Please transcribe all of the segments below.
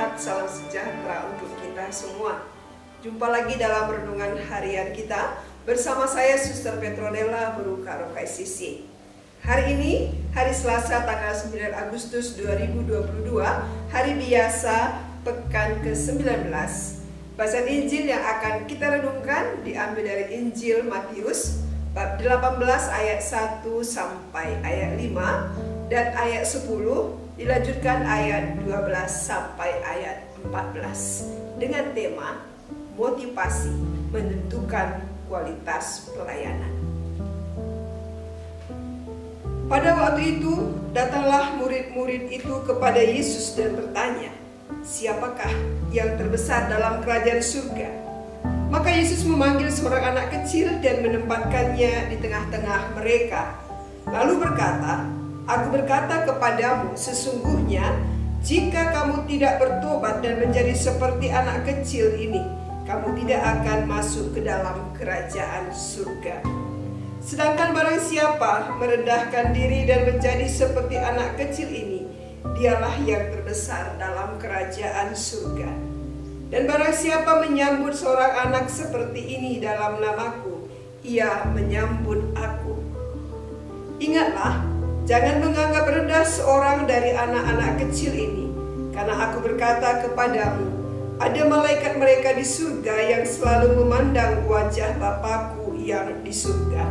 sehat, salam sejahtera untuk kita semua. Jumpa lagi dalam renungan harian kita bersama saya Suster Petronella Beruka Rokai Sisi. Hari ini, hari Selasa tanggal 9 Agustus 2022, hari biasa pekan ke-19. Bacaan Injil yang akan kita renungkan diambil dari Injil Matius bab 18 ayat 1 sampai ayat 5 dan ayat 10 dilanjutkan ayat 12 sampai ayat 14 dengan tema motivasi menentukan kualitas pelayanan. Pada waktu itu datanglah murid-murid itu kepada Yesus dan bertanya, "Siapakah yang terbesar dalam kerajaan surga?" Maka Yesus memanggil seorang anak kecil dan menempatkannya di tengah-tengah mereka. Lalu berkata, "Aku berkata kepadamu, sesungguhnya jika kamu tidak bertobat dan menjadi seperti anak kecil ini, kamu tidak akan masuk ke dalam kerajaan surga. Sedangkan barang siapa merendahkan diri dan menjadi seperti anak kecil ini, dialah yang terbesar dalam kerajaan surga. Dan barang siapa menyambut seorang anak seperti ini dalam namaku, ia menyambut aku. Ingatlah, jangan menganggap rendah seorang dari anak-anak kecil ini, karena aku berkata kepadamu, ada malaikat mereka di surga yang selalu memandang wajah Bapakku yang di surga.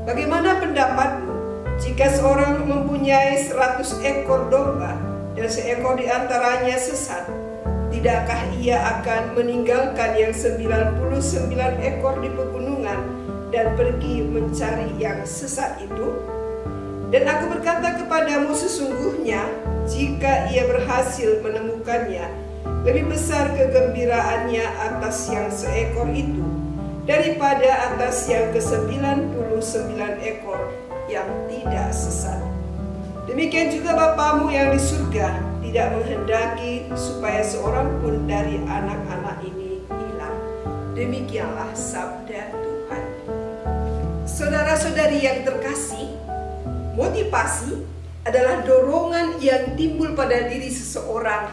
Bagaimana pendapatmu jika seorang mempunyai 100 ekor domba dan seekor di antaranya sesat? Tidakkah ia akan meninggalkan yang 99 ekor di pegunungan dan pergi mencari yang sesat itu? Dan aku berkata kepadamu, sesungguhnya jika ia berhasil menemukannya, lebih besar kegembiraannya atas yang seekor itu daripada atas yang ke-99 ekor yang tidak sesat. Demikian juga Bapamu yang di surga tidak menghendaki supaya seorang pun dari anak-anak ini hilang." Demikianlah sabda Tuhan. Saudara-saudari yang terkasih, motivasi adalah dorongan yang timbul pada diri seseorang,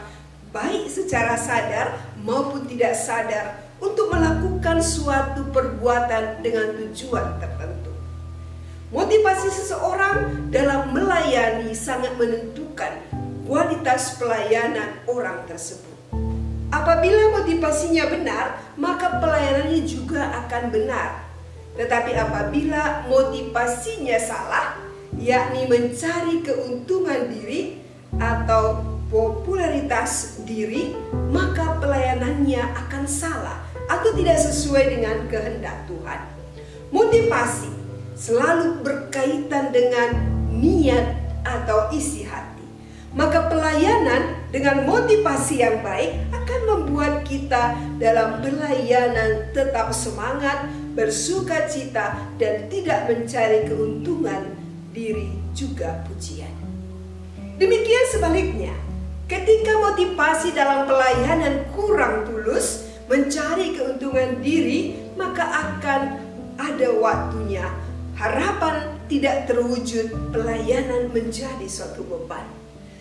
baik secara sadar maupun tidak sadar, untuk melakukan suatu perbuatan dengan tujuan tertentu. Motivasi seseorang dalam melayani sangat menentukan kualitas pelayanan orang tersebut. Apabila motivasinya benar, maka pelayanannya juga akan benar. Tetapi apabila motivasinya salah, yakni mencari keuntungan diri atau popularitas diri, maka pelayanannya akan salah atau tidak sesuai dengan kehendak Tuhan. Motivasi selalu berkaitan dengan niat atau isi hati. Maka pelayanan dengan motivasi yang baik akan membuat kita dalam pelayanan tetap semangat, bersuka cita, dan tidak mencari keuntungan diri juga pujian. Demikian sebaliknya, ketika motivasi dalam pelayanan kurang tulus, mencari keuntungan diri, maka akan ada waktunya harapan tidak terwujud, pelayanan menjadi suatu beban.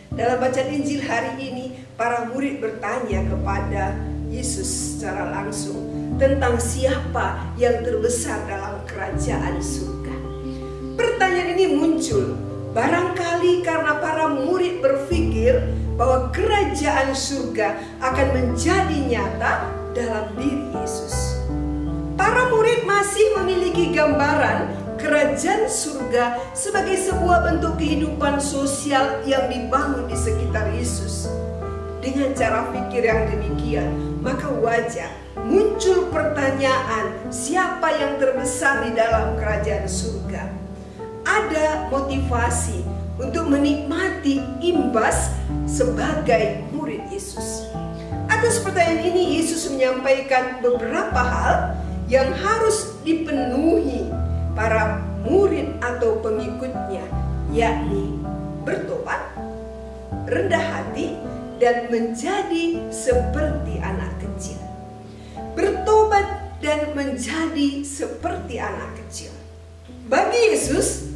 Dalam bacaan Injil hari ini, para murid bertanya kepada Yesus secara langsung tentang siapa yang terbesar dalam kerajaan surga. Pertanyaan ini muncul barangkali karena para murid berpikir bahwa kerajaan surga akan menjadi nyata dalam diri Yesus. Para murid masih memiliki gambaran kerajaan surga sebagai sebuah bentuk kehidupan sosial yang dibangun di sekitar Yesus. Dengan cara pikir yang demikian, maka wajar muncul pertanyaan, siapa yang terbesar di dalam kerajaan surga? Ada motivasi untuk menikmati imbas sebagai murid Yesus. Atas pertanyaan ini, Yesus menyampaikan beberapa hal yang harus dipenuhi para murid atau pengikutnya, yakni bertobat, rendah hati, dan menjadi seperti anak kecil. Bertobat dan menjadi seperti anak kecil. Bagi Yesus,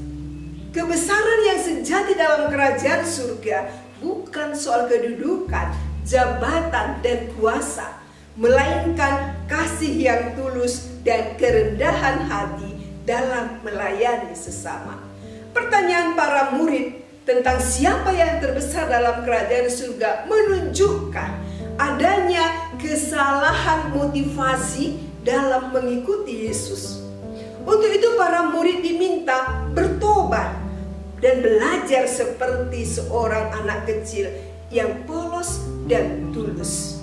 kebesaran yang sejati dalam kerajaan surga bukan soal kedudukan jabatan dan kuasa, melainkan kasih yang tulus dan kerendahan hati dalam melayani sesama. Pertanyaan para murid tentang siapa yang terbesar dalam kerajaan surga menunjukkan adanya kesalahan motivasi dalam mengikuti Yesus. Untuk itu para murid diminta bertobat dan belajar seperti seorang anak kecil yang polos dan tulus.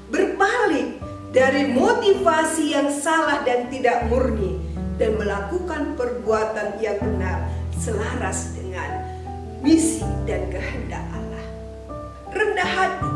Berbalik dari motivasi yang salah dan tidak murni dan melakukan perbuatan yang benar selaras dengan misi dan kehendak Allah. Rendah hati.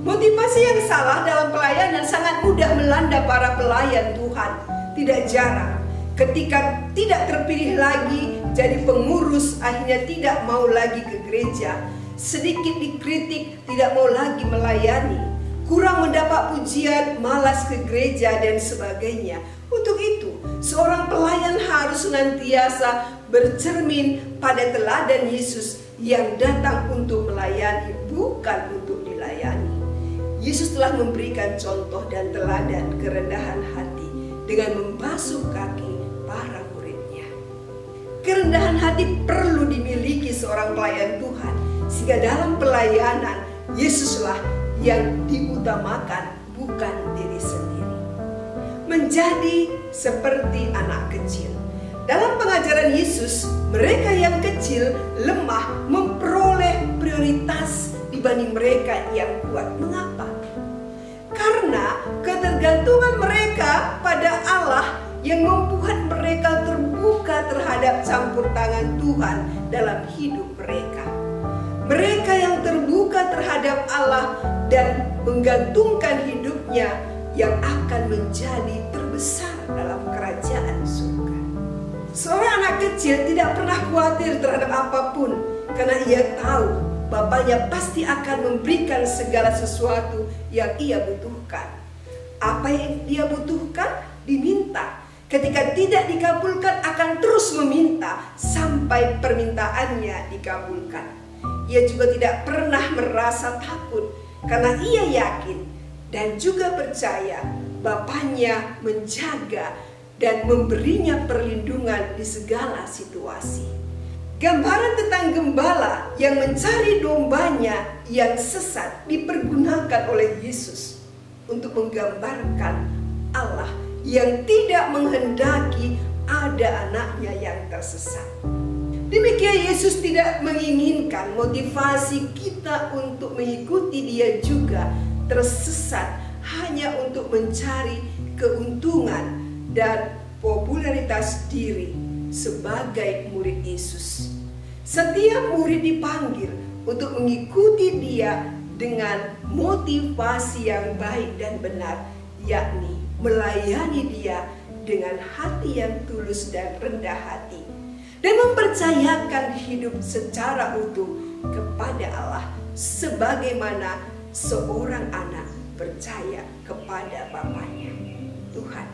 Motivasi yang salah dalam pelayanan sangat mudah melanda para pelayan Tuhan. Tidak jarang ketika tidak terpilih lagi jadi pengurus, akhirnya tidak mau lagi ke gereja. Sedikit dikritik, tidak mau lagi melayani. Kurang mendapat pujian, malas ke gereja dan sebagainya. Untuk itu, seorang pelayan harus senantiasa bercermin pada teladan Yesus yang datang untuk melayani, bukan untuk dilayani. Yesus telah memberikan contoh dan teladan kerendahan hati dengan membasuh kaki para muridnya. Kerendahan hati perlu dimiliki seorang pelayan Tuhan, sehingga dalam pelayanan Yesuslah yang diutamakan, bukan diri sendiri. Menjadi seperti anak kecil. Dalam pengajaran Yesus, mereka yang kecil, lemah, memperoleh prioritas dibanding mereka yang kuat. Mengapa? Karena ketergantungan mereka pada Allah yang membuat mereka terbuka terhadap campur tangan Tuhan dalam hidup mereka. Mereka yang terbuka terhadap Allah dan menggantungkan hidupnya yang akan menjadi terbesar dalam kerajaan surga. Seorang anak kecil tidak pernah khawatir terhadap apapun karena ia tahu bapaknya pasti akan memberikan segala sesuatu yang ia butuhkan. Apa yang dia butuhkan diminta. Ketika tidak dikabulkan akan terus meminta sampai permintaannya dikabulkan. Ia juga tidak pernah merasa takut karena ia yakin dan juga percaya bapaknya menjaga dan memberinya perlindungan di segala situasi. Gambaran tentang gembala yang mencari dombanya yang sesat dipergunakan oleh Yesus untuk menggambarkan Allah yang tidak menghendaki ada anaknya yang tersesat. Demikian Yesus tidak menginginkan motivasi kita untuk mengikuti Dia juga tersesat hanya untuk mencari keuntungan dan popularitas diri sebagai murid Yesus. Setiap murid dipanggil untuk mengikuti Dia dengan motivasi yang baik dan benar, yakni melayani Dia dengan hati yang tulus dan rendah hati, dan mempercayakan hidup secara utuh kepada Allah sebagaimana seorang anak percaya kepada bapaknya. Tuhan